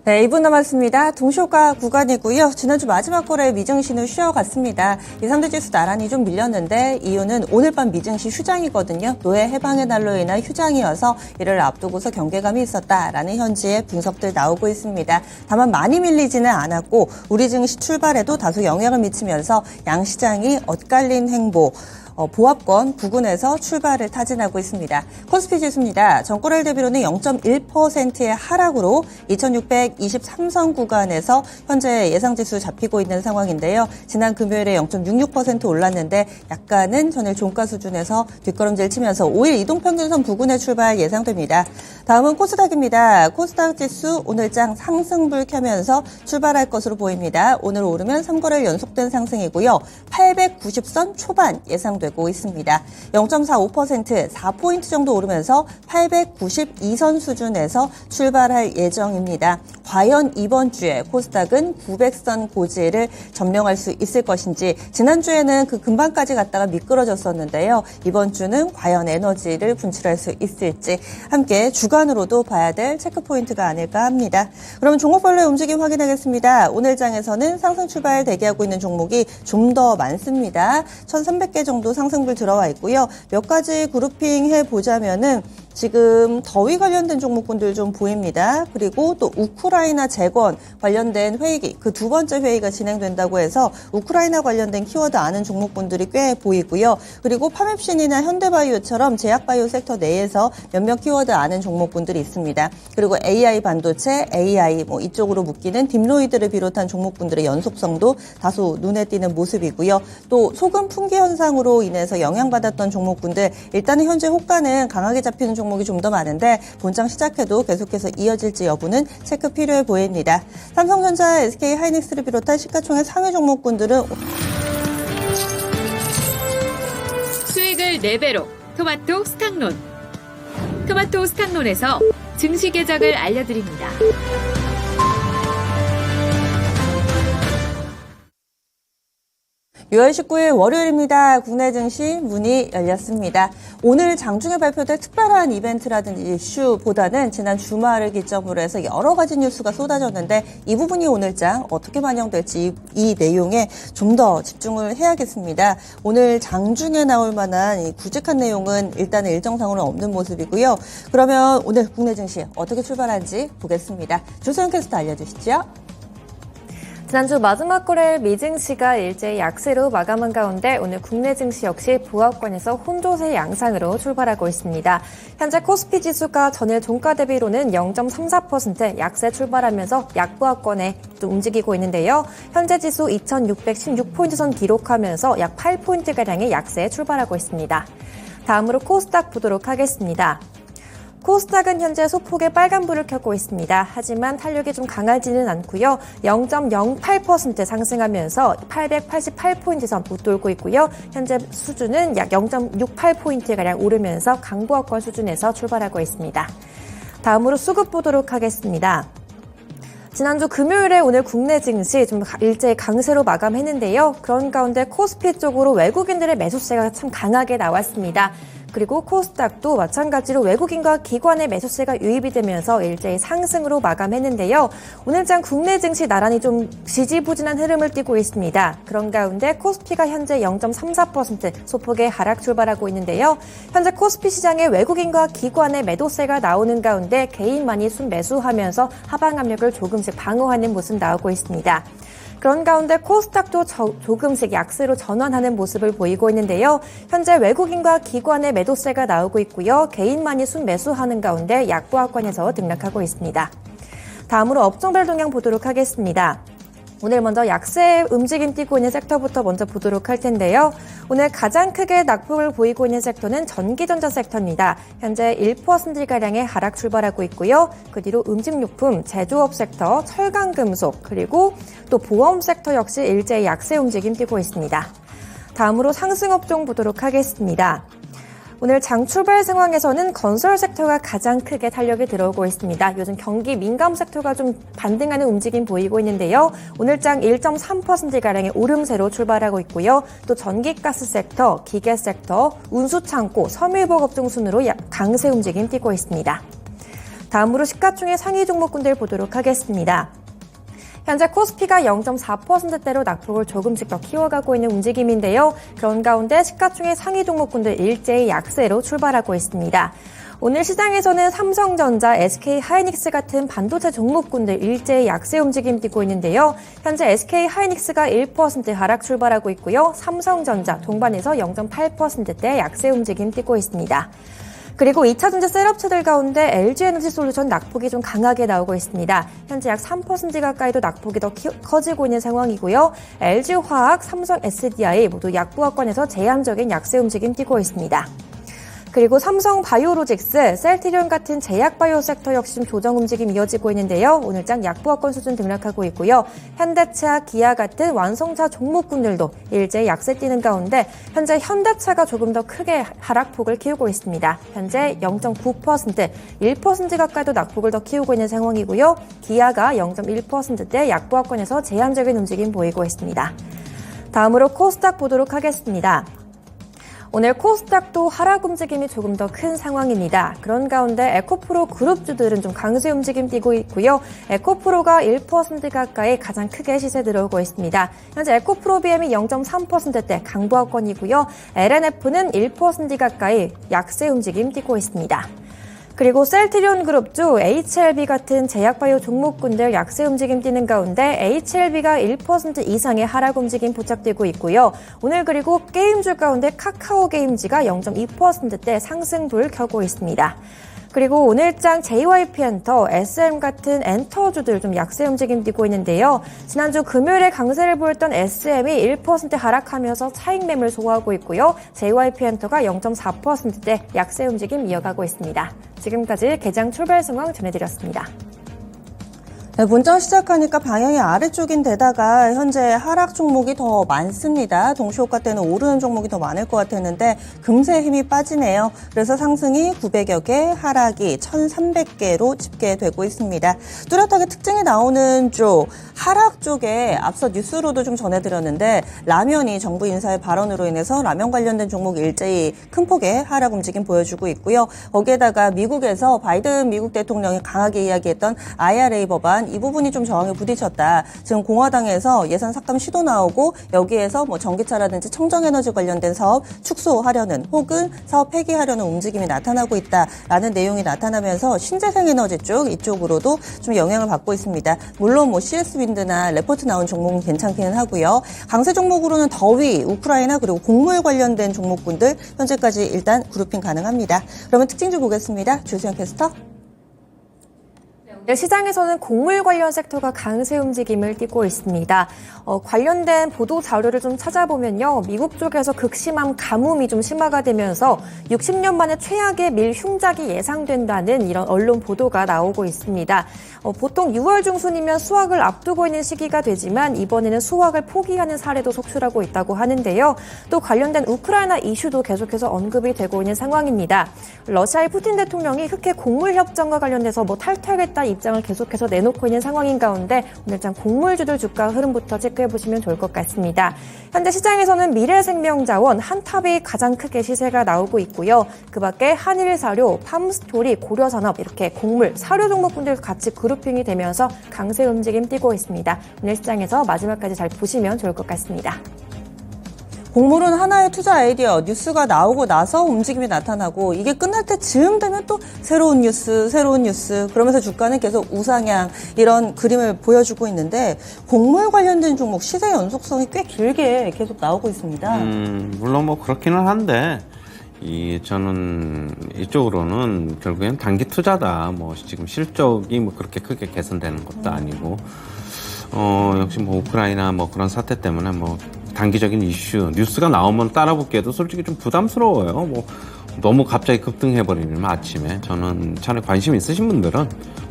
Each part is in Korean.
네, 2분 남았습니다. 동시효과 구간이고요. 지난주 마지막 거래에 미증시는 쉬어갔습니다. 이 3대 지수 나란히 좀 밀렸는데 이유는 오늘 밤 미증시 휴장이거든요. 노예 해방의 날로 인한 휴장이어서 이를 앞두고서 경계감이 있었다라는 현지의 분석들 나오고 있습니다. 다만 많이 밀리지는 않았고 우리 증시 출발에도 다소 영향을 미치면서 양시장이 엇갈린 행보, 보합권 부근에서 출발을 타진하고 있습니다. 코스피 지수입니다. 전거래일 대비로는 0.1%의 하락으로 2623선 구간에서 현재 예상지수 잡히고 있는 상황인데요. 지난 금요일에 0.66% 올랐는데 약간은 전일 종가 수준에서 뒷걸음질 치면서 5일 이동평균선 부근에 출발 예상됩니다. 다음은 코스닥입니다. 코스닥 지수 오늘장 상승불 켜면서 출발할 것으로 보입니다. 오늘 오르면 3거래일 연속된 상승이고요. 890선 초반 예상되고 있습니다. 0.45%, 4포인트 정도 오르면서 892선 수준에서 출발할 예정입니다. 과연 이번 주에 코스닥은 900선 고지를 점령할 수 있을 것인지 지난주에는 그 근방까지 갔다가 미끄러졌었는데요. 이번 주는 과연 에너지를 분출할 수 있을지 함께 주간으로도 봐야 될 체크포인트가 아닐까 합니다. 그러면 종목별로의 움직임 확인하겠습니다. 오늘 장에서는 상승 출발 대기하고 있는 종목이 좀 더 많습니다. 1,300개 정도 상승불 들어와 있고요. 몇 가지 그룹핑 해보자면은 지금 더위 관련된 종목군들 좀 보입니다. 그리고 또 우크라이나 재건 관련된 회의기, 그 두 번째 회의가 진행된다고 해서 우크라이나 관련된 키워드 아는 종목군들이 꽤 보이고요. 그리고 파맵신이나 현대바이오처럼 제약바이오 섹터 내에서 몇몇 키워드 아는 종목군들이 있습니다. 그리고 AI 반도체, AI 이쪽으로 묶이는 딥로이드를 비롯한 종목군들의 연속성도 다소 눈에 띄는 모습이고요. 또 소금 풍기 현상으로 인해서 영향받았던 종목군들 일단은 현재 호가는 강하게 잡히는 종목이 좀 더 많은데 본장 시작해도 계속해서 이어질지 여부는 체크 필요해 보입니다. 삼성전자, SK하이닉스를 비롯한 시가총액 상위 종목군들은 수익을 4배로 토마토 스탁론. 토마토 스탁론에서 증시 계정을 알려드립니다. 6월 19일 월요일입니다. 국내 증시 문이 열렸습니다. 오늘 장중에 발표될 특별한 이벤트라든지 이슈보다는 지난 주말을 기점으로 해서 여러 가지 뉴스가 쏟아졌는데 이 부분이 오늘장 어떻게 반영될지 이 내용에 좀 더 집중을 해야겠습니다. 오늘 장중에 나올 만한 이 구직한 내용은 일단은 일정상으로는 없는 모습이고요. 그러면 오늘 국내 증시 어떻게 출발한지 보겠습니다. 조소영 캐스터 알려주시죠. 지난주 마지막 거래일 미증시가 일제히 약세로 마감한 가운데 오늘 국내 증시 역시 보합권에서 혼조세 양상으로 출발하고 있습니다. 현재 코스피 지수가 전일 종가 대비로는 0.34% 약세 출발하면서 약보합권에 좀 움직이고 있는데요. 현재 지수 2,616포인트 선 기록하면서 약 8포인트가량의 약세에 출발하고 있습니다. 다음으로 코스닥 보도록 하겠습니다. 코스닥은 현재 소폭의 빨간불을 켜고 있습니다. 하지만 탄력이 좀 강하지는 않고요. 0.08% 상승하면서 888포인트 선 웃돌고 있고요. 현재 수준은 약 0.68포인트가량 오르면서 강보합권 수준에서 출발하고 있습니다. 다음으로 수급 보도록 하겠습니다. 지난주 금요일에 오늘 국내 증시 좀 일제히 강세로 마감했는데요. 그런 가운데 코스피 쪽으로 외국인들의 매수세가 참 강하게 나왔습니다. 그리고 코스닥도 마찬가지로 외국인과 기관의 매수세가 유입이 되면서 일제히 상승으로 마감했는데요. 오늘장 국내 증시 나란히 좀 지지부진한 흐름을 띠고 있습니다. 그런 가운데 코스피가 현재 0.34% 소폭의 하락 출발하고 있는데요. 현재 코스피 시장에 외국인과 기관의 매도세가 나오는 가운데 개인만이 순매수하면서 하방 압력을 조금씩 방어하는 모습 나오고 있습니다. 그런 가운데 코스닥도 조금씩 약세로 전환하는 모습을 보이고 있는데요. 현재 외국인과 기관의 매도세가 나오고 있고요. 개인만이 순매수하는 가운데 약보합권에서 등락하고 있습니다. 다음으로 업종별 동향 보도록 하겠습니다. 오늘 먼저 약세 움직임 띄고 있는 섹터부터 먼저 보도록 할 텐데요. 오늘 가장 크게 낙폭을 보이고 있는 섹터는 전기전자 섹터입니다. 현재 1%가량의 하락 출발하고 있고요. 그 뒤로 음식료품, 제조업 섹터, 철강금속, 그리고 또 보험 섹터 역시 일제히 약세 움직임 띄고 있습니다. 다음으로 상승업종 보도록 하겠습니다. 오늘 장 출발 상황에서는 건설 섹터가 가장 크게 탄력이 들어오고 있습니다. 요즘 경기 민감 섹터가 좀 반등하는 움직임 보이고 있는데요. 오늘 장 1.3%가량의 오름세로 출발하고 있고요. 또 전기가스 섹터, 기계 섹터, 운수창고, 섬유유복 업종 순으로 강세 움직임 띄고 있습니다. 다음으로 시가총액 상위 종목군들 보도록 하겠습니다. 현재 코스피가 0.4%대로 낙폭을 조금씩 더 키워가고 있는 움직임인데요. 그런 가운데 시가총액 상위 종목군들 일제히 약세로 출발하고 있습니다. 오늘 시장에서는 삼성전자, SK하이닉스 같은 반도체 종목군들 일제히 약세 움직임 띄고 있는데요. 현재 SK하이닉스가 1% 하락 출발하고 있고요. 삼성전자 동반해서 0.8%대 약세 움직임 띄고 있습니다. 그리고 2차전지 셋업체들 가운데 LG에너지솔루션 낙폭이 좀 강하게 나오고 있습니다. 현재 약 3% 가까이도 낙폭이 더 커지고 있는 상황이고요. LG화학, 삼성 SDI 모두 약부하권에서 제한적인 약세 움직임 띄고 있습니다. 그리고 삼성 바이오로직스, 셀트리온 같은 제약바이오 섹터 역시 좀 조정 움직임 이어지고 있는데요. 오늘장 약부하권 수준 등락하고 있고요. 현대차, 기아 같은 완성차 종목군들도 일제히 약세 띄는 가운데 현재 현대차가 조금 더 크게 하락폭을 키우고 있습니다. 현재 0.9%, 1% 가까이도 낙폭을 더 키우고 있는 상황이고요. 기아가 0.1%대 약부하권에서 제한적인 움직임 보이고 있습니다. 다음으로 코스닥 보도록 하겠습니다. 오늘 코스닥도 하락 움직임이 조금 더 큰 상황입니다. 그런 가운데 에코프로 그룹주들은 좀 강세 움직임 띄고 있고요. 에코프로가 1% 가까이 가장 크게 시세 들어오고 있습니다. 현재 에코프로 BM이 0.3%대 강보합권이고요. LNF는 1% 가까이 약세 움직임 띄고 있습니다. 그리고 셀트리온 그룹주, HLB 같은 제약바이오 종목군들 약세 움직임 띄는 가운데 HLB가 1% 이상의 하락 움직임 포착되고 있고요. 오늘 그리고 게임주 가운데 카카오 게임즈가 0.2%대 상승불 켜고 있습니다. 그리고 오늘장 JYP엔터, SM 같은 엔터주들 좀 약세 움직임 띄고 있는데요. 지난주 금요일에 강세를 보였던 SM이 1% 하락하면서 차익 매물 소화하고 있고요. JYP엔터가 0.4%대 약세 움직임 이어가고 있습니다. 지금까지 개장 출발 상황 전해드렸습니다. 네, 본전 시작하니까 방향이 아래쪽인데다가 현재 하락 종목이 더 많습니다. 동시효과 때는 오르는 종목이 더 많을 것 같았는데 금세 힘이 빠지네요. 그래서 상승이 900여 개, 하락이 1,300개로 집계되고 있습니다. 뚜렷하게 특징이 나오는 쪽, 하락 쪽에 앞서 뉴스로도 좀 전해드렸는데 라면이 정부 인사의 발언으로 인해서 라면 관련된 종목 일제히 큰 폭의 하락 움직임 보여주고 있고요. 거기에다가 미국에서 바이든 미국 대통령이 강하게 이야기했던 IRA 법안 이 부분이 좀 저항에 부딪혔다. 지금 공화당에서 예산 삭감 시도 나오고 여기에서 뭐 전기차라든지 청정에너지 관련된 사업 축소하려는 혹은 사업 폐기하려는 움직임이 나타나고 있다라는 내용이 나타나면서 신재생에너지 쪽 이쪽으로도 좀 영향을 받고 있습니다. 물론 뭐 CS윈드나 레포트 나온 종목은 괜찮기는 하고요. 강세 종목으로는 더위, 우크라이나 그리고 곡물 관련된 종목군들 현재까지 일단 그룹핑 가능합니다. 그러면 특징주 보겠습니다. 주수영 캐스터. 시장에서는 곡물 관련 섹터가 강세 움직임을 띠고 있습니다. 관련된 보도 자료를 좀 찾아보면요. 미국 쪽에서 극심한 가뭄이 좀 심화가 되면서 60년 만에 최악의 밀 흉작이 예상된다는 이런 언론 보도가 나오고 있습니다. 보통 6월 중순이면 수확을 앞두고 있는 시기가 되지만 이번에는 수확을 포기하는 사례도 속출하고 있다고 하는데요. 또 관련된 우크라이나 이슈도 계속해서 언급이 되고 있는 상황입니다. 러시아의 푸틴 대통령이 흑해 곡물 협정과 관련돼서 탈퇴하겠다 입장을 계속해서 내놓고 있는 상황인 가운데 오늘장 곡물주들 주가 흐름부터 체크해 보시면 좋을 것 같습니다. 현재 시장에서는 미래생명자원, 한탑이 가장 크게 시세가 나오고 있고요. 그 밖에 한일사료, 팜스토리, 고려산업 이렇게 곡물, 사료 종목분들 같이 그룹핑이 되면서 강세 움직임 띄고 있습니다. 오늘 시장에서 마지막까지 잘 보시면 좋을 것 같습니다. 곡물은 하나의 투자 아이디어, 뉴스가 나오고 나서 움직임이 나타나고 이게 끝날 때 즈음 되면 또 새로운 뉴스 그러면서 주가는 계속 우상향 이런 그림을 보여주고 있는데 곡물 관련된 종목 시세 연속성이 꽤 길게 계속 나오고 있습니다. 물론 뭐 그렇기는 한데 저는 이쪽으로는 결국엔 단기 투자다. 뭐 지금 실적이 뭐 그렇게 크게 개선되는 것도 아니고 역시 뭐 우크라이나 뭐 그런 사태 때문에 뭐 단기적인 이슈, 뉴스가 나오면 따라붙기에도 솔직히 좀 부담스러워요. 뭐 너무 갑자기 급등해버리면 아침에 저는 차라리 관심 있으신 분들은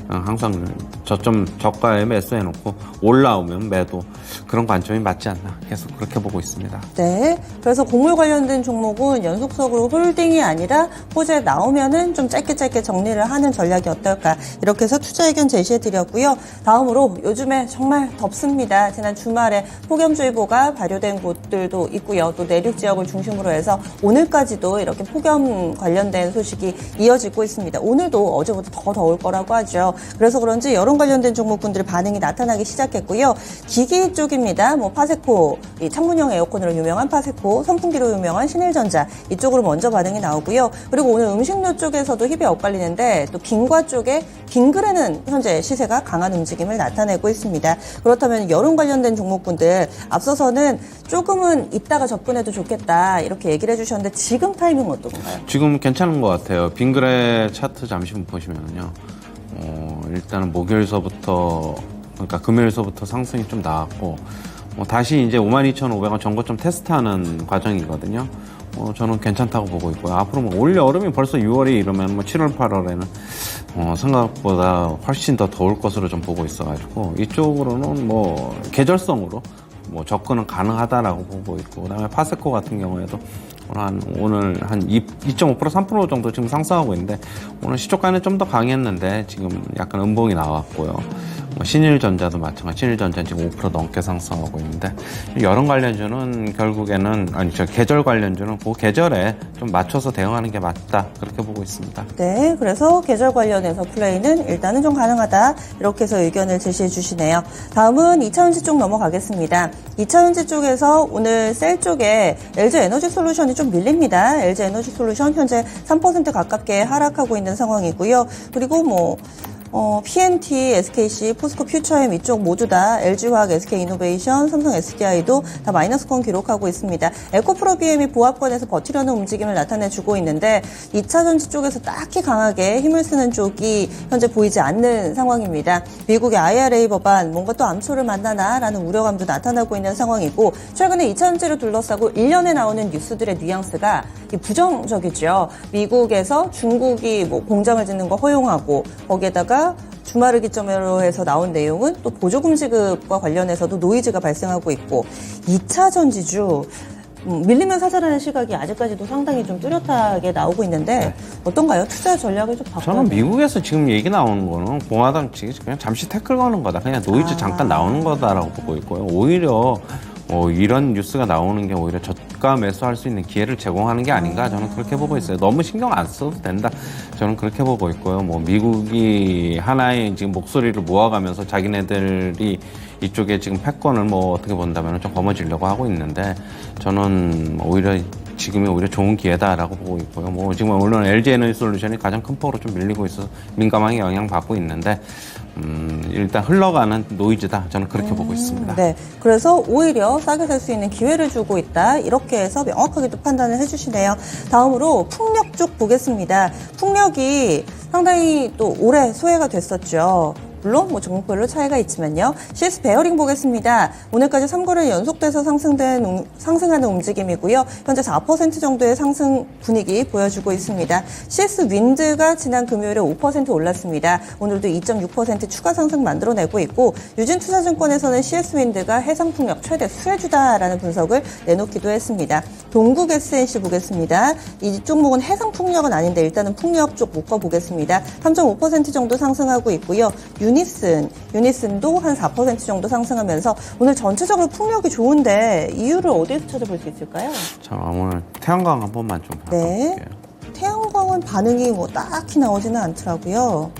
항상 저점 저가에 매수해놓고 올라오면 매도 그런 관점이 맞지 않나 계속 그렇게 보고 있습니다. 네. 그래서 곡물 관련된 종목은 연속적으로 홀딩이 아니라 호재 나오면은 좀 짧게 정리를 하는 전략이 어떨까. 이렇게 해서 투자 의견 제시해드렸고요. 다음으로 요즘에 정말 덥습니다. 지난 주말에 폭염주의보가 발효된 곳들도 있고요. 또 내륙 지역을 중심으로 해서 오늘까지도 이렇게 폭염 관련된 소식이 이어지고 있습니다. 오늘도 어제보다 더 더울 거라고 하죠. 그래서 그런지 여름 관련된 종목군들 반응이 나타나기 시작했고요. 기기 쪽입니다. 뭐 파세코, 이 창문형 에어컨으로 유명한 파세코, 선풍기로 유명한 신일전자 이쪽으로 먼저 반응이 나오고요. 그리고 오늘 음식료 쪽에서도 힙이 엇갈리는데 또 빙과 쪽에 빙그레는 현재 시세가 강한 움직임을 나타내고 있습니다. 그렇다면 여름 관련된 종목군들 앞서서는 조금은 이따가 접근해도 좋겠다 이렇게 얘기를 해주셨는데 지금 타이밍 어떤가요? 지금 괜찮은 것 같아요. 빙그레 차트 잠시 보시면요. 일단은 목요일서부터 그러니까 금요일서부터 상승이 좀 나왔고 다시 이제 52,500원 전고점 테스트하는 과정이거든요. 저는 괜찮다고 보고 있고요. 앞으로 뭐 올 여름이 벌써 6월이 이러면 뭐 7월, 8월에는 생각보다 훨씬 더 더울 것으로 좀 보고 있어가지고 이쪽으로는 뭐 계절성으로 뭐 접근은 가능하다라고 보고 있고 그다음에 파세코 같은 경우에도 오늘 한 2.5% 3% 정도 지금 상승하고 있는데 오늘 시초가는 좀 더 강했는데 지금 약간 음봉이 나왔고요. 신일전자도 마찬가지. 신일전자는 지금 5% 넘게 상승하고 있는데 여름 관련주는 결국에는 계절 관련주는 그 계절에 좀 맞춰서 대응하는 게 맞다 그렇게 보고 있습니다. 네, 그래서 계절 관련해서 플레이는 일단은 좀 가능하다 이렇게 해서 의견을 제시해 주시네요. 다음은 2차전지 쪽 넘어가겠습니다. 2차전지 쪽에서 오늘 셀 쪽에 LG에너지솔루션이 좀 밀립니다. LG에너지솔루션 현재 3% 가깝게 하락하고 있는 상황이고요. 그리고 PNT, SKC, 포스코 퓨처엠 이쪽 모두 다 LG화학, SK이노베이션, 삼성 SDI도 다 마이너스권 기록하고 있습니다. 에코프로비엠이 보합권에서 버티려는 움직임을 나타내주고 있는데 2차전지 쪽에서 딱히 강하게 힘을 쓰는 쪽이 현재 보이지 않는 상황입니다. 미국의 IRA 법안 뭔가 또 암초를 만나나라는 우려감도 나타나고 있는 상황이고 최근에 2차전지를 둘러싸고 1년에 나오는 뉴스들의 뉘앙스가 부정적이죠. 미국에서 중국이 공장을 짓는 거 허용하고 거기에다가 주말을 기점으로 해서 나온 내용은 또 보조금 지급과 관련해서도 노이즈가 발생하고 있고 2차 전지주 밀리면 사자라는 시각이 아직까지도 상당히 좀 뚜렷하게 나오고 있는데 네. 어떤가요? 투자 전략을 좀 바꿔야 저는 미국에서 지금 얘기 나오는 거는 공화당 측이 그냥 잠시 태클 거는 거다. 그냥 노이즈 잠깐 나오는 거다라고 보고 있고요. 오히려 이런 뉴스가 나오는 게 오히려 저가 매수할 수 있는 기회를 제공하는 게 아닌가 저는 그렇게 보고 있어요. 너무 신경 안 써도 된다. 저는 그렇게 보고 있고요. 미국이 하나의 지금 목소리를 모아가면서 자기네들이 이쪽에 지금 패권을 어떻게 본다면 좀 거머쥐려고 하고 있는데 저는 오히려 지금이 오히려 좋은 기회다라고 보고 있고요. 지금 물론 LG에너지솔루션이 가장 큰 폭으로 좀 밀리고 있어서 민감하게 영향받고 있는데 일단 흘러가는 노이즈다. 저는 그렇게 보고 있습니다. 네. 그래서 오히려 싸게 살 수 있는 기회를 주고 있다. 이렇게 해서 명확하게 또 판단을 해주시네요. 다음으로 풍력 쪽 보겠습니다. 풍력이 상당히 또 오래 소외가 됐었죠. 물론 종목별로 차이가 있지만요. CS 베어링 보겠습니다. 오늘까지 3거래일 연속돼서 상승하는 움직임이고요. 현재 4% 정도의 상승 분위기 보여주고 있습니다. CS 윈드가 지난 금요일에 5% 올랐습니다. 오늘도 2.6% 추가 상승 만들어내고 있고 유진투자증권에서는 CS 윈드가 해상풍력 최대 수혜주다라는 분석을 내놓기도 했습니다. 동국 SNC 보겠습니다. 이 종목은 해상풍력은 아닌데 일단은 풍력 쪽 묶어보겠습니다. 3.5% 정도 상승하고 있고요. 유니슨도 한 4% 정도 상승하면서 오늘 전체적으로 풍력이 좋은데 이유를 어디에서 찾아볼 수 있을까요? 자, 오늘 태양광 한 번만 좀 네. 바꿔볼게요. 태양광은 반응이 딱히 나오지는 않더라고요.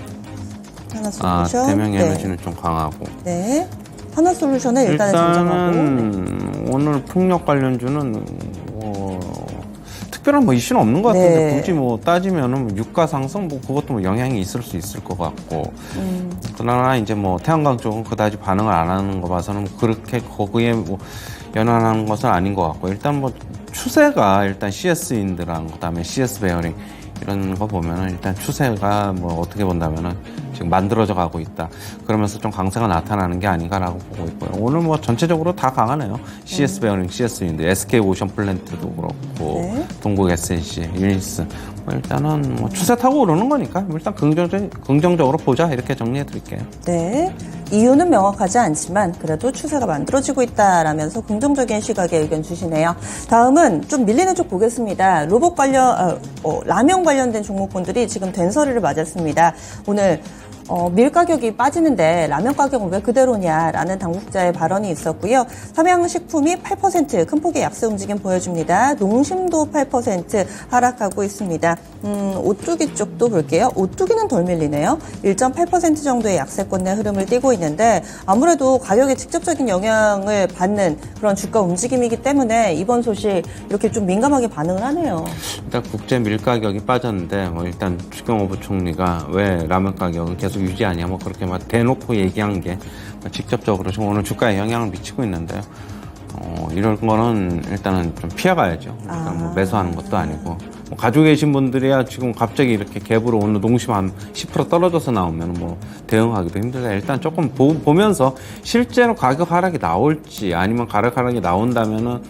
하나솔루션. 대명에너지는 좀 강하고. 네. 하나솔루션은 일단은 잠잠하고. 오늘 풍력 관련주는 특별한 이슈는 없는 것 같은데 네. 굳이 따지면은 유가 상승 그것도 영향이 있을 수 있을 것 같고 그러나 이제 태양광 쪽은 그다지 반응을 안 하는 거 봐서는 그렇게 거기에 연연하는 것은 아닌 것 같고 일단 추세가 일단 CS 윈드랑 그다음에 CS 베어링 이런 거 보면은 일단 추세가 어떻게 본다면은 지금 만들어져 가고 있다. 그러면서 좀 강세가 나타나는 게 아닌가라고 보고 있고요. 오늘 뭐 전체적으로 다 강하네요. CS 베어링, CS 윈드, SK 오션 플랜트도 그렇고 네. 동국 SNC, 윌리스. 뭐 일단은 뭐 추세 타고 오르는 거니까 일단 긍정적으로 보자 이렇게 정리해 드릴게요. 네. 이유는 명확하지 않지만 그래도 추세가 만들어지고 있다라면서 긍정적인 시각의 의견 주시네요. 다음은 좀 밀리는 쪽 보겠습니다. 로봇 관련, 라면 관련된 종목군들이 지금 된서리를 맞았습니다. 오늘 밀 가격이 빠지는데 라면 가격은 왜 그대로냐라는 당국자의 발언이 있었고요. 삼양식품이 8% 큰 폭의 약세 움직임 보여줍니다. 농심도 8% 하락하고 있습니다. 오뚜기 쪽도 볼게요. 오뚜기는 덜 밀리네요. 1.8% 정도의 약세권 내 흐름을 띠고 있는데 아무래도 가격에 직접적인 영향을 받는 그런 주가 움직임이기 때문에 이번 소식 이렇게 좀 민감하게 반응을 하네요. 일단 국제 밀 가격이 빠졌는데 뭐 일단 추경호 부총리가 왜 라면 가격은 계속 유지하냐 뭐 그렇게 막 대놓고 얘기한 게 직접적으로 지금 오늘 주가에 영향을 미치고 있는데요. 이럴 거는 일단은 좀 피해가야죠. 그러니까 뭐 매수하는 것도 아니고 뭐 가지고 계신 분들이야 지금 갑자기 이렇게 갭으로 오늘 농심 한 10% 떨어져서 나오면 뭐 대응하기도 힘들다. 일단 조금 보면서 실제로 가격 하락이 나올지 아니면 가격 하락이 나온다면은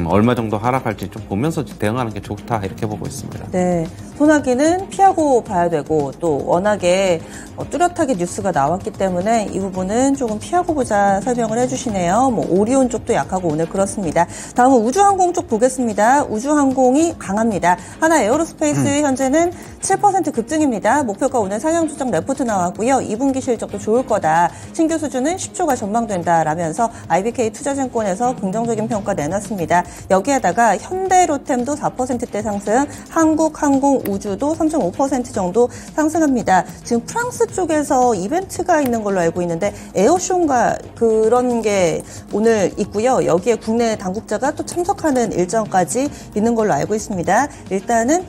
얼마 정도 하락할지 좀 보면서 대응하는 게 좋다 이렇게 보고 있습니다. 네, 소나기는 피하고 봐야 되고 또 워낙에 뚜렷하게 뉴스가 나왔기 때문에 이 부분은 조금 피하고 보자 설명을 해주시네요. 뭐 오리온 쪽도 약하고 오늘 그렇습니다. 다음은 우주항공 쪽 보겠습니다. 우주항공이 강합니다. 하나 에어로스페이스 현재는 7% 급등입니다. 목표가 오늘 상향 조정 레포트 나왔고요. 2분기 실적도 좋을 거다. 신규 수주는 10조가 전망된다라면서 IBK 투자증권에서 긍정적인 평가 내놨습니다. 여기에다가 현대로템도 4%대 상승, 한국항공우주도 3.5% 정도 상승합니다. 지금 프랑스 쪽에서 이벤트가 있는 걸로 알고 있는데 에어쇼인가 그런 게 오늘 있고요. 여기에 국내 당국자가 또 참석하는 일정까지 있는 걸로 알고 있습니다. 일단은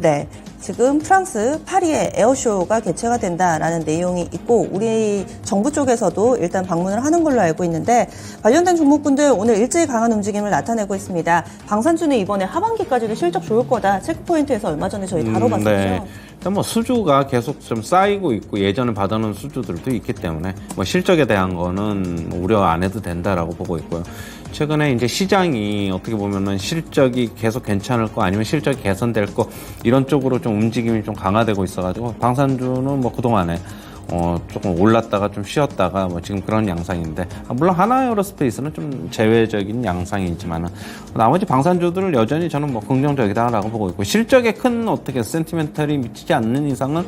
네. 지금 프랑스 파리에 에어쇼가 개최가 된다라는 내용이 있고 우리 정부 쪽에서도 일단 방문을 하는 걸로 알고 있는데 관련된 종목군들 오늘 일제히 강한 움직임을 나타내고 있습니다. 방산주는 이번에 하반기까지도 실적 좋을 거다. 체크포인트에서 얼마 전에 저희 다뤄봤었죠. 네. 일단 뭐 수주가 계속 좀 쌓이고 있고 예전에 받아놓은 수주들도 있기 때문에 뭐 실적에 대한 거는 우려 안 해도 된다라고 보고 있고요. 최근에 이제 시장이 어떻게 보면은 실적이 계속 괜찮을 거 아니면 실적이 개선될 거 이런 쪽으로 좀 움직임이 좀 강화되고 있어가지고 방산주는 뭐 그동안에 조금 올랐다가 좀 쉬었다가 뭐 지금 그런 양상인데 물론 하나에어로스페이스는 좀 제외적인 양상이지만은 나머지 방산주들을 여전히 저는 뭐 긍정적이다라고 보고 있고 실적에 큰 어떻게 센티멘털이 미치지 않는 이상은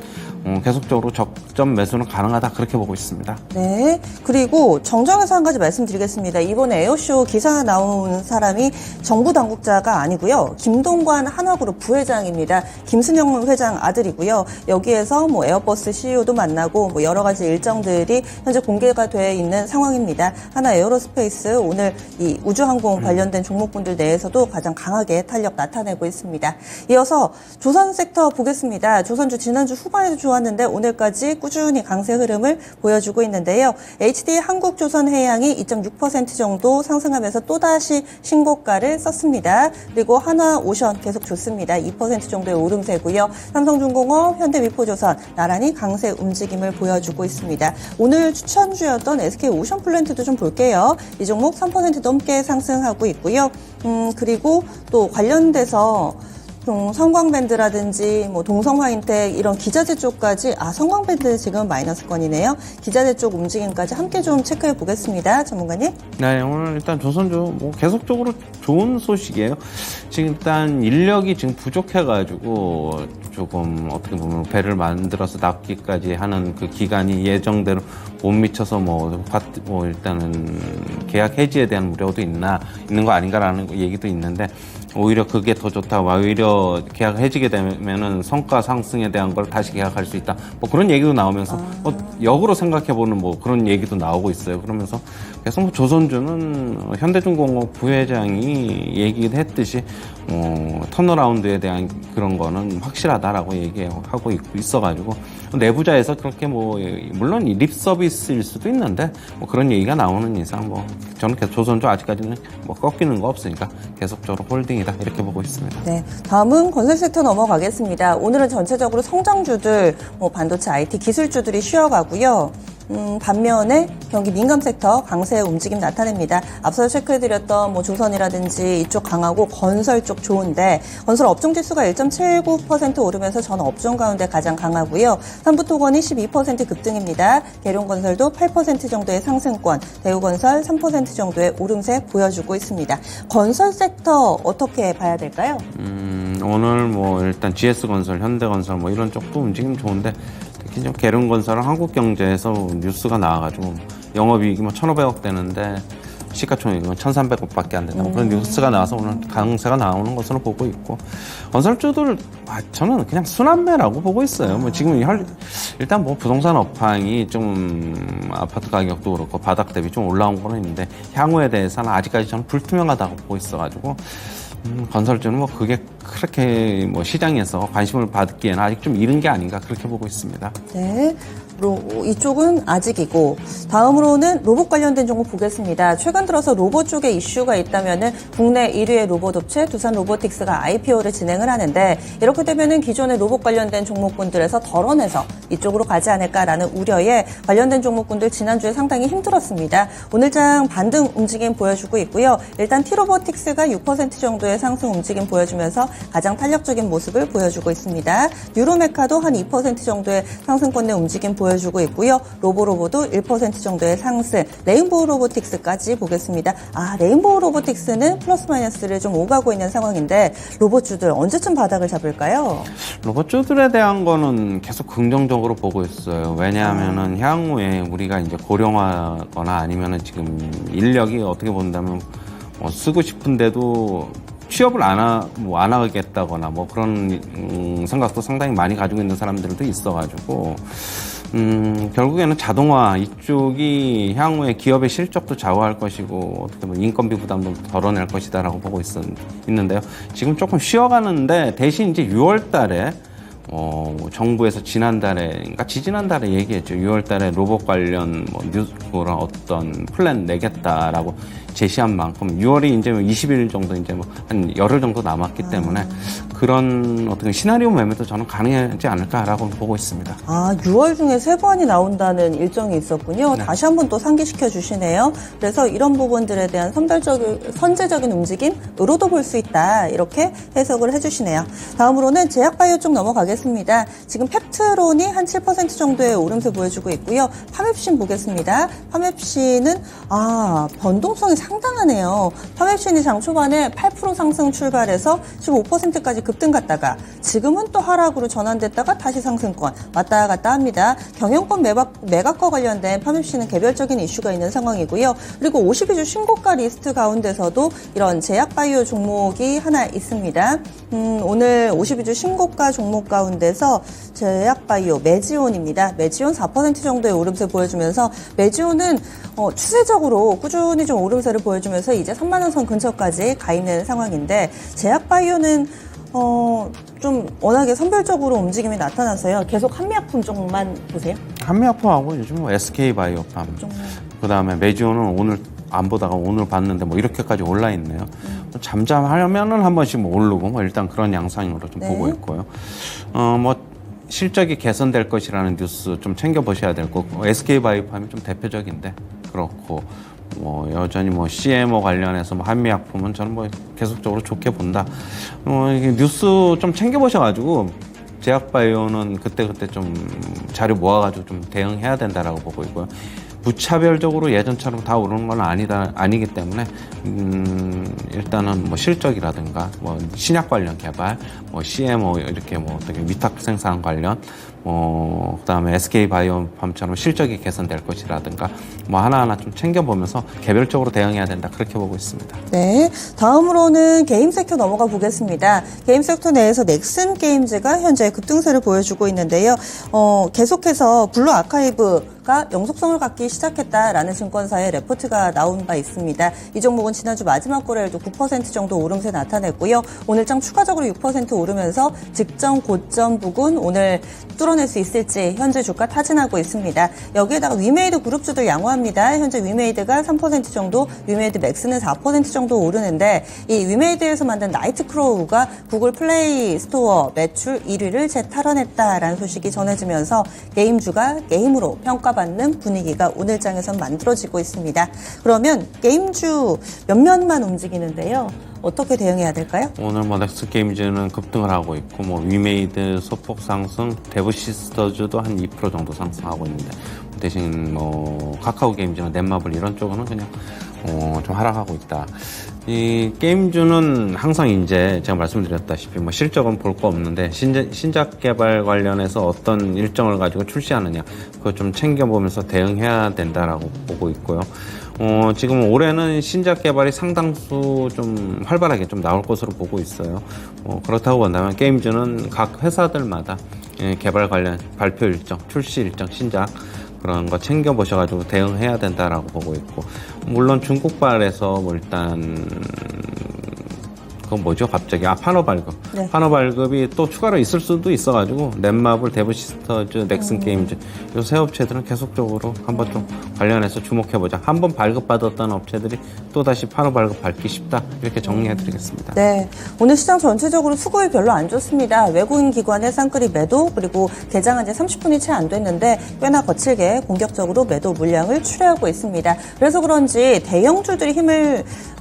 계속적으로 적점 매수는 가능하다 그렇게 보고 있습니다. 네. 그리고 정정해서 한 가지 말씀드리겠습니다. 이번에 에어쇼 기사 나온 사람이 정부 당국자가 아니고요. 김동관 한화그룹 부회장입니다. 김순영 회장 아들이고요. 여기에서 뭐 에어버스 CEO도 만나고 뭐 여러 가지 일정들이 현재 공개가 되어 있는 상황입니다. 하나 에어로스페이스 오늘 이 우주항공 관련된 종목군들 내에서도 가장 강하게 탄력 나타내고 있습니다. 이어서 조선 섹터 보겠습니다. 조선주 지난주 후반에도 좋았는데 오늘까지 꾸준히 강세 흐름을 보여주고 있는데요. HD 한국조선해양이 2.6% 정도 상승하면서 또다시 신고가를 썼습니다. 그리고 한화오션 계속 좋습니다. 2% 정도의 오름세고요. 삼성중공업, 현대미포조선 나란히 강세 움직임을 보여주고 있습니다. 오늘 추천주였던 SK오션플랜트도 좀 볼게요. 이 종목 3% 넘게 상승하고 있고요. 그리고 또 관련돼서 성광밴드라든지 뭐 동성화인텍 이런 기자재 쪽까지 성광밴드 지금 마이너스권이네요. 기자재 쪽 움직임까지 함께 좀 체크해 보겠습니다. 전문가님. 네, 오늘 일단 조선주 뭐 계속적으로 좋은 소식이에요. 지금 일단 인력이 지금 부족해가지고 조금 어떻게 보면 배를 만들어서 납기까지 하는 그 기간이 예정대로 못 미쳐서 뭐 일단은 계약 해지에 대한 우려도 있는 거 아닌가라는 얘기도 있는데 오히려 그게 더 좋다. 오히려 계약 해지게 되면은 성과 상승에 대한 걸 다시 계약할 수 있다. 뭐 그런 얘기도 나오면서 역으로 생각해보는 뭐 그런 얘기도 나오고 있어요. 그러면서 계속 뭐 조선주는 현대중공업 부회장이 얘기했듯이 턴어라운드에 대한 그런 거는 확실하다라고 얘기하고 있어가지고 내부자에서 그렇게 뭐 물론 립 서비스일 수도 있는데 뭐 그런 얘기가 나오는 이상 뭐 저는 계속 조선주 아직까지는 뭐 꺾이는 거 없으니까 계속적으로 홀딩이 아니다 이렇게 보고 있습니다. 네, 다음은 건설 섹터 넘어가겠습니다. 오늘은 전체적으로 성장주들, 반도체, IT, 기술주들이 쉬어가고요. 반면에 경기 민감 섹터 강세의 움직임 나타냅니다. 앞서 체크해드렸던 조선이라든지 이쪽 강하고 건설 쪽 좋은데 건설 업종 지수가 1.79% 오르면서 전 업종 가운데 가장 강하고요. 삼부토건이 12% 급등입니다. 계룡건설도 8% 정도의 상승권, 대우건설 3% 정도의 오름세 보여주고 있습니다. 건설 섹터 어떻게 봐야 될까요? 오늘 일단 GS건설, 현대건설 이런 쪽도 움직임 좋은데 특히 좀 계룡건설은 한국경제에서 뉴스가 나와가지고 영업이익이 1,500억 되는데 시가총액은 1,300억밖에 안 된다고 그런 뉴스가 나와서 오늘 강세가 나오는 것으로 보고 있고 건설주들 저는 그냥 순환매라고 보고 있어요. 지금 일단 부동산 업황이 좀 아파트 가격도 그렇고 바닥 대비 좀 올라온 거는 있는데 향후에 대해서는 아직까지 저는 불투명하다고 보고 있어가지고 건설주는 그게 그렇게 시장에서 관심을 받기에는 아직 좀 이른 게 아닌가 그렇게 보고 있습니다. 네. 이쪽은 아직이고 다음으로는 로봇 관련된 종목 보겠습니다. 최근 들어서 로봇 쪽에 이슈가 있다면은 국내 1위의 로봇 업체 두산 로보틱스가 IPO를 진행을 하는데 이렇게 되면은 기존의 로봇 관련된 종목군들에서 덜어내서 이쪽으로 가지 않을까라는 우려에 관련된 종목군들 지난주에 상당히 힘들었습니다. 오늘장 반등 움직임 보여주고 있고요. 일단 T로보틱스가 6% 정도의 상승 움직임 보여주면서 가장 탄력적인 모습을 보여주고 있습니다. 유로메카도 한 2% 정도의 상승권 내 움직임 보여주고 있고요. 로보로보도 1% 정도의 상승, 레인보우 로보틱스까지 보겠습니다. 레인보우 로보틱스는 플러스 마이너스를 좀 오가고 있는 상황인데 로봇주들 언제쯤 바닥을 잡을까요? 로봇주들에 대한 거는 계속 긍정적으로 보고 있어요. 왜냐하면은 향후에 우리가 이제 고령화거나 아니면은 지금 인력이 어떻게 본다면 쓰고 싶은데도 취업을 안 하겠다거나 그런 생각도 상당히 많이 가지고 있는 사람들도 있어가지고 결국에는 자동화 이쪽이 향후에 기업의 실적도 좌우할 것이고 어떻게 보면 인건비 부담도 덜어낼 것이다라고 보고 있는데요. 지금 조금 쉬어가는데 대신 이제 6월 달에 정부에서 지지난달에 얘기했죠. 6월 달에 로봇 관련 그런 어떤 플랜 내겠다라고 제시한 만큼 6월이 이제 20일 정도 이제 한 열흘 정도 남았기 때문에 그런 어떤 시나리오 매매도 저는 가능하지 않을까라고 보고 있습니다. 6월 중에 세부안이 나온다는 일정이 있었군요. 네. 다시 한번 또 상기시켜 주시네요. 그래서 이런 부분들에 대한 선제적인 움직임으로도 볼 수 있다. 이렇게 해석을 해주시네요. 다음으로는 제약바이오 쪽 넘어가겠습니다. 지금 펩트론이 한 7% 정도의 오름세 보여주고 있고요. 파맵신 보겠습니다. 파맵신은 변동성이 상당하네요. 파맵신이 장 초반에 8% 상승 출발해서 15%까지 급등 갔다가 지금은 또 하락으로 전환됐다가 다시 상승권 왔다 갔다 합니다. 경영권 매각과 관련된 파맵신은 개별적인 이슈가 있는 상황이고요. 그리고 52주 신고가 리스트 가운데서도 이런 제약바이오 종목이 하나 있습니다. 오늘 52주 신고가 종목 가운데서 제약바이오 메지온입니다. 메지온 4% 정도의 오름세 보여주면서 메지온은 추세적으로 꾸준히 좀 오름세를 보여주면서 이제 3만 원 선 근처까지 가 있는 상황인데 제약바이오는 좀 워낙에 선별적으로 움직임이 나타나서요. 계속 한미약품 쪽만 보세요. 한미약품하고 요즘 SK바이오팜 그다음에 메지온은 오늘 안 보다가 오늘 봤는데 이렇게까지 올라 있네요. 잠잠하면은 한 번씩 오르고 일단 그런 양상으로 좀 보고 있고요. 실적이 개선될 것이라는 뉴스 좀 챙겨보셔야 될 거고 SK바이오팜이 좀 대표적인데 그렇고 여전히 CMO 관련해서 한미약품은 저는 계속적으로 좋게 본다. 이게 뉴스 좀 챙겨보셔가지고 제약바이오는 그때그때 좀 자료 모아가지고 좀 대응해야 된다라고 보고 있고요. 무차별적으로 예전처럼 다 오르는 건 아니기 때문에 일단은 실적이라든가 신약 관련 개발, CMO 이렇게 어떻게 위탁 생산 관련, 그다음에 SK바이오팜처럼 실적이 개선될 것이라든가 하나하나 좀 챙겨보면서 개별적으로 대응해야 된다 그렇게 보고 있습니다. 네, 다음으로는 게임 섹터 넘어가 보겠습니다. 게임 섹터 내에서 넥슨 게임즈가 현재 급등세를 보여주고 있는데요. 계속해서 블루 아카이브가 영속성을 갖기 시작했다라는 증권사의 레포트가 나온 바 있습니다. 이 종목은 지난주 마지막 거래일도 9% 정도 오름세 나타냈고요. 오늘장 추가적으로 6% 오르면서 직전 고점 부근 오늘 뚫어낸 털어낼 수 있을지 현재 주가 타진하고 있습니다. 여기에다가 위메이드 그룹주도 양호합니다. 현재 위메이드가 3% 정도, 위메이드 맥스는 4% 정도 오르는데 이 위메이드에서 만든 나이트크로우가 구글 플레이 스토어 매출 1위를 재탈환했다라는 소식이 전해지면서 게임주가 게임으로 평가받는 분위기가 오늘 장에선 만들어지고 있습니다. 그러면 게임주 몇몇만 움직이는데요. 어떻게 대응해야 될까요? 오늘 뭐 넥스 게임즈는 급등을 하고 있고 뭐 위메이드 소폭 상승, 데브 시스터즈도 한 2% 정도 상승하고 있는데 대신 뭐 카카오 게임즈나 넷마블 이런 쪽은 그냥 좀 하락하고 있다. 이 게임주는 항상 이제 제가 말씀드렸다시피 뭐 실적은 볼 거 없는데 신작 개발 관련해서 어떤 일정을 가지고 출시하느냐 그거 좀 챙겨보면서 대응해야 된다라고 보고 있고요. 지금 올해는 신작 개발이 상당수 좀 활발하게 좀 나올 것으로 보고 있어요. 그렇다고 본다면 게임주는 각 회사들마다 개발 관련 발표 일정, 출시 일정, 신작 그런 거 챙겨보셔가지고 대응해야 된다라고 보고 있고, 물론 중국발에서 뭐 일단 그건 뭐죠? 갑자기 파너 발급. 네. 파너 발급이 또 추가로 있을 수도 있어가지고 넷마블, 데브시스터즈, 넥슨 게임즈 이 세 업체들은 계속적으로 한번 좀 관련해서 주목해보자. 한번 발급받았던 업체들이 또다시 파너 발급 밟기 쉽다. 이렇게 정리해드리겠습니다. 네, 오늘 시장 전체적으로 수급이 별로 안 좋습니다. 외국인 기관의 쌍끌이 매도, 그리고 개장한 지 30분이 채 안 됐는데 꽤나 거칠게 공격적으로 매도 물량을 출회하고 있습니다. 그래서 그런지 대형주들이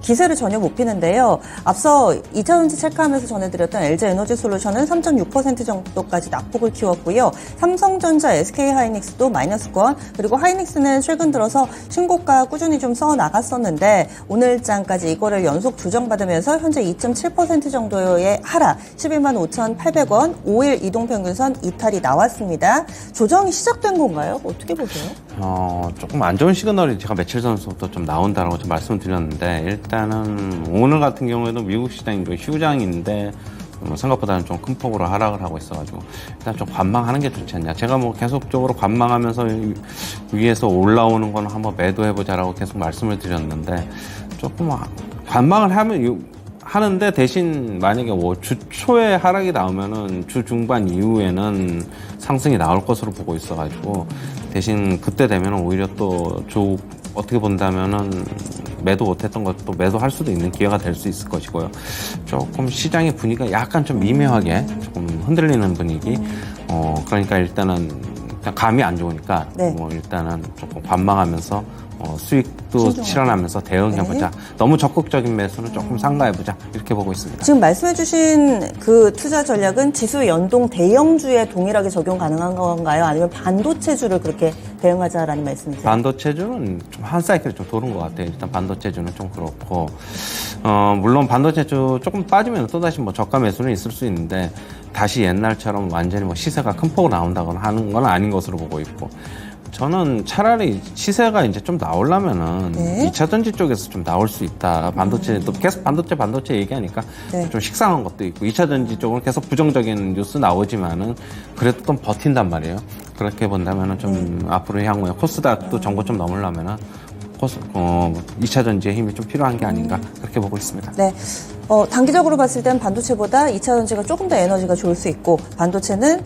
기세를 전혀 못 피는데요. 앞서 2차전지 체크하면서 전해드렸던 LG에너지솔루션은 3.6% 정도까지 낙폭을 키웠고요. 삼성전자, SK하이닉스도 마이너스권, 그리고 하이닉스는 최근 들어서 신고가 꾸준히 좀 써 나갔었는데 오늘 장까지 이거를 연속 조정받으면서 현재 2.7% 정도의 하락, 11만 5,800원, 5일 이동평균선 이탈이 나왔습니다. 조정이 시작된 건가요? 어떻게 보세요? 조금 안 좋은 시그널이 제가 며칠 전부터 좀 나온다라고 좀 말씀드렸는데, 일단은 오늘 같은 경우에도 미국 시장이 휴장인데 생각보다는 좀 큰 폭으로 하락을 하고 있어가지고 일단 좀 관망하는 게 좋지 않냐. 제가 뭐 계속적으로 관망하면서 위에서 올라오는 거는 한번 매도해보자라고 계속 말씀을 드렸는데, 조금 관망을 하는데 대신 만약에 뭐 주 초에 하락이 나오면은 주 중반 이후에는 상승이 나올 것으로 보고 있어가지고 대신 그때 되면은 오히려 또 어떻게 본다면은 매도 못했던 것도 매도할 수도 있는 기회가 될 수 있을 것이고요. 조금 시장의 분위기가 약간 좀 미묘하게 조금 흔들리는 분위기. 그러니까 일단은 감이 안 좋으니까 네. 뭐 일단은 조금 관망하면서 수익도 실현하면서 대응해보자. 네. 너무 적극적인 매수는 조금 삼가해보자. 이렇게 보고 있습니다. 지금 말씀해주신 그 투자 전략은 지수 연동 대형주에 동일하게 적용 가능한 건가요? 아니면 반도체주를 그렇게 대응하자라는 말씀이세요? 반도체주는 좀 한 사이클 좀 도는 것 같아요. 일단 반도체주는 좀 그렇고, 물론 반도체주 조금 빠지면 또다시 뭐 저가 매수는 있을 수 있는데, 다시 옛날처럼 완전히 뭐 시세가 큰 폭으로 나온다거나 하는 건 아닌 것으로 보고 있고, 저는 차라리 시세가 이제 좀 나오려면은 네. 2차 전지 쪽에서 좀 나올 수 있다. 반도체, 또 계속 반도체 얘기하니까 네. 좀 식상한 것도 있고, 2차 전지 쪽은 계속 부정적인 뉴스 나오지만은 그래도 좀 버틴단 말이에요. 그렇게 본다면은 좀 앞으로 향후에 코스닥도 정고 좀 넘으려면은 2차 전지의 힘이 좀 필요한 게 아닌가 그렇게 보고 있습니다. 네. 단기적으로 봤을 땐 반도체보다 2차 전지가 조금 더 에너지가 좋을 수 있고, 반도체는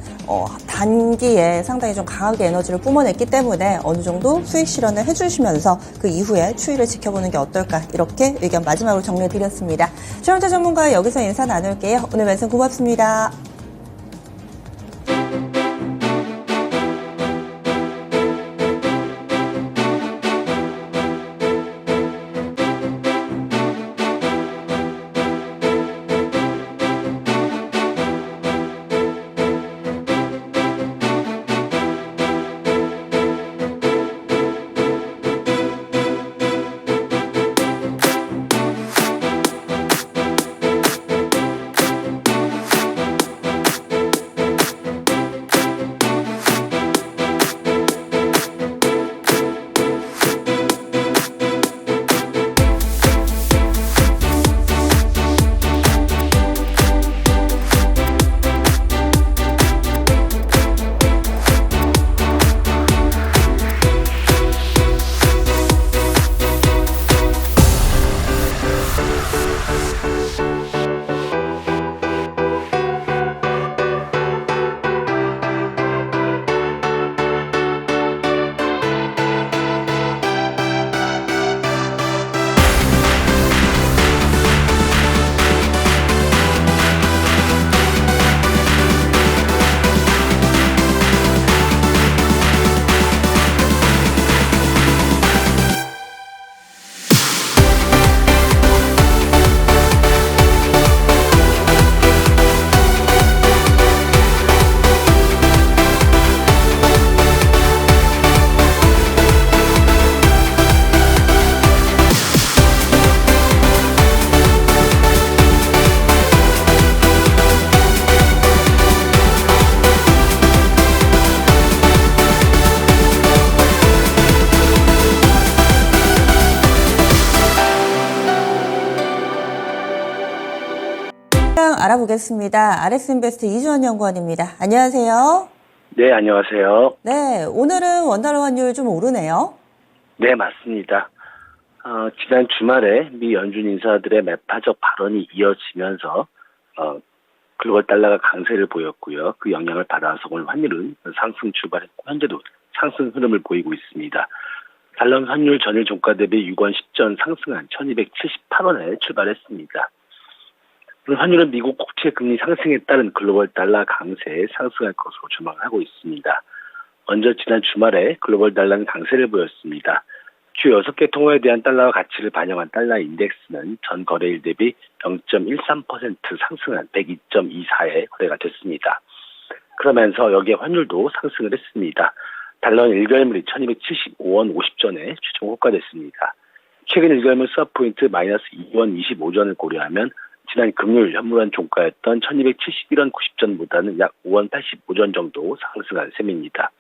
단기에 상당히 좀 강하게 에너지를 뿜어냈기 때문에 어느 정도 수익 실현을 해주시면서 그 이후에 추이를 지켜보는 게 어떨까, 이렇게 의견 마지막으로 정리해드렸습니다. 최영재 전문가 여기서 인사 나눌게요. 오늘 말씀 고맙습니다. 알아보겠습니다. RS인베스트 이주원 연구원입니다. 안녕하세요. 네, 안녕하세요. 네, 오늘은 원달러 환율 좀 오르네요. 네, 맞습니다. 지난 주말에 미 연준 인사들의 매파적 발언이 이어지면서 글로벌 달러가 강세를 보였고요. 그 영향을 받아서 오늘 환율은 상승 출발했고 현재도 상승 흐름을 보이고 있습니다. 달러 환율 전일 종가 대비 6원 10전 상승한 1278원에 출발했습니다. 환율은 미국 국채 금리 상승에 따른 글로벌 달러 강세에 상승할 것으로 전망을 하고 있습니다. 먼저 지난 주말에 글로벌 달러는 강세를 보였습니다. 주요 6개 통화에 대한 달러와 가치를 반영한 달러 인덱스는 전 거래일 대비 0.13% 상승한 102.24에 거래가 됐습니다. 그러면서 여기에 환율도 상승을 했습니다. 달러는 일결물이 1275원 50전에 최종 호가됐습니다. 최근 일결물 스왑포인트 마이너스 2원 25전을 고려하면 지난 금요일 현물원 종가였던 1271원 90전보다는 약 5원 85전 정도 상승한 셈입니다.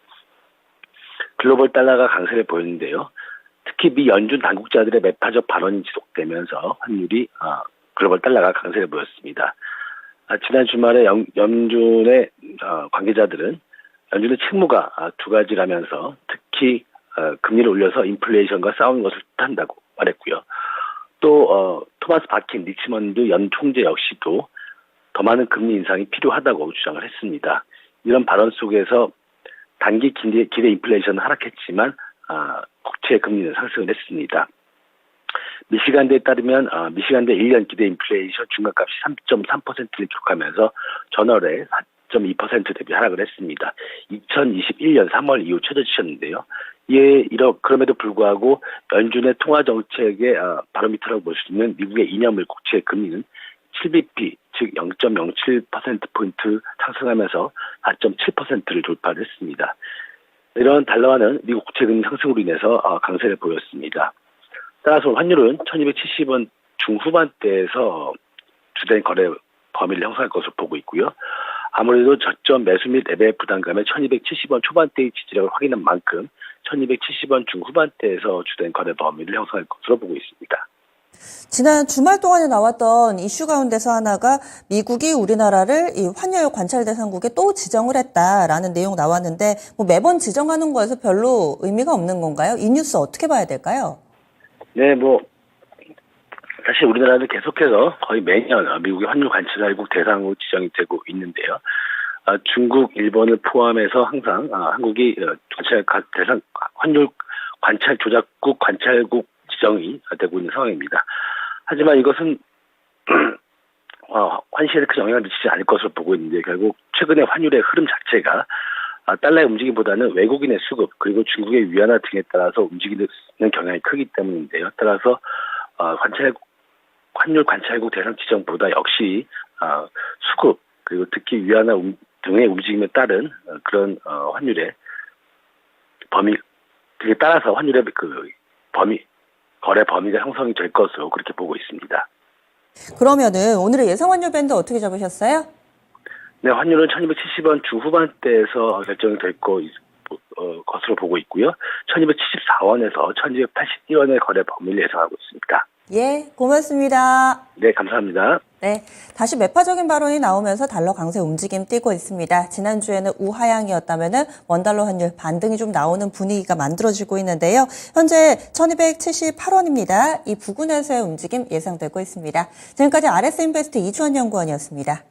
글로벌 달러가 강세를 보였는데요. 특히 미 연준 당국자들의 매파적 발언이 지속되면서 환율이 글로벌 달러가 강세를 보였습니다. 지난 주말에 연준의 관계자들은 연준의 책무가 두 가지라면서 특히 금리를 올려서 인플레이션과 싸우는 것을 뜻한다고 말했고요. 또 토마스 바킨 리치먼드 연 총재 역시도 더 많은 금리 인상이 필요하다고 주장을 했습니다. 이런 발언 속에서 단기 기대 인플레이션은 하락했지만 국채 금리는 상승을 했습니다. 미시간대에 따르면 미시간대 1년 기대 인플레이션 중간값이 3.3%를 기록하면서 전월에 4.2% 대비 하락을 했습니다. 2021년 3월 이후 최저치였는데요. 그럼에도 불구하고 연준의 통화 정책의 바로미터라고 볼 수 있는 미국의 2년물 국채 금리는 7bp, 즉 0.07%포인트 상승하면서 4.7%를 돌파를 했습니다. 이런 달러화는 미국 국채 금리 상승으로 인해서 강세를 보였습니다. 따라서 환율은 1270원 중후반대에서 주된 거래 범위를 형성할 것으로 보고 있고요. 아무래도 저점 매수 및 레벨 부담감에 1270원 초반대의 지지력을 확인한 만큼 1270원 중후반대에서 주된 거래 범위를 형성할 것으로 보고 있습니다. 지난 주말 동안에 나왔던 이슈 가운데서 하나가 미국이 우리나라를 이 환율 관찰 대상국에 또 지정을 했다라는 내용 나왔는데 매번 지정하는 거에서 별로 의미가 없는 건가요? 이 뉴스 어떻게 봐야 될까요? 네, 사실 우리나라는 계속해서 거의 매년 미국의 환율 관찰국 대상으로 지정이 되고 있는데요. 중국, 일본을 포함해서 항상 한국이 환율 관찰 조작국 관찰국 지정이 되고 있는 상황입니다. 하지만 이것은 환시에 큰 영향을 미치지 않을 것으로 보고 있는데 결국 최근의 환율의 흐름 자체가 달러의 움직임보다는 외국인의 수급 그리고 중국의 위안화 등에 따라서 움직이는 경향이 크기 때문인데요. 따라서 환율 관찰국 대상 지정보다 역시 수급 그리고 특히 위안화 등의 움직임에 따른 그런 환율의 범위 그에 따라서 환율의 거래 범위가 형성이 될 것으로 그렇게 보고 있습니다. 그러면은 오늘의 예상 환율 밴드 어떻게 잡으셨어요? 네, 환율은 1270원 중후반대에서 결정이 될 것으로 보고 있고요. 1274원에서 1281원의 거래 범위를 예상하고 있습니다. 예, 고맙습니다. 네, 감사합니다. 네, 다시 매파적인 발언이 나오면서 달러 강세 움직임 띄고 있습니다. 지난주에는 우하향이었다면은 원달러 환율 반등이 좀 나오는 분위기가 만들어지고 있는데요. 현재 1278원입니다. 이 부근에서의 움직임 예상되고 있습니다. 지금까지 RS인베스트 이주원 연구원이었습니다.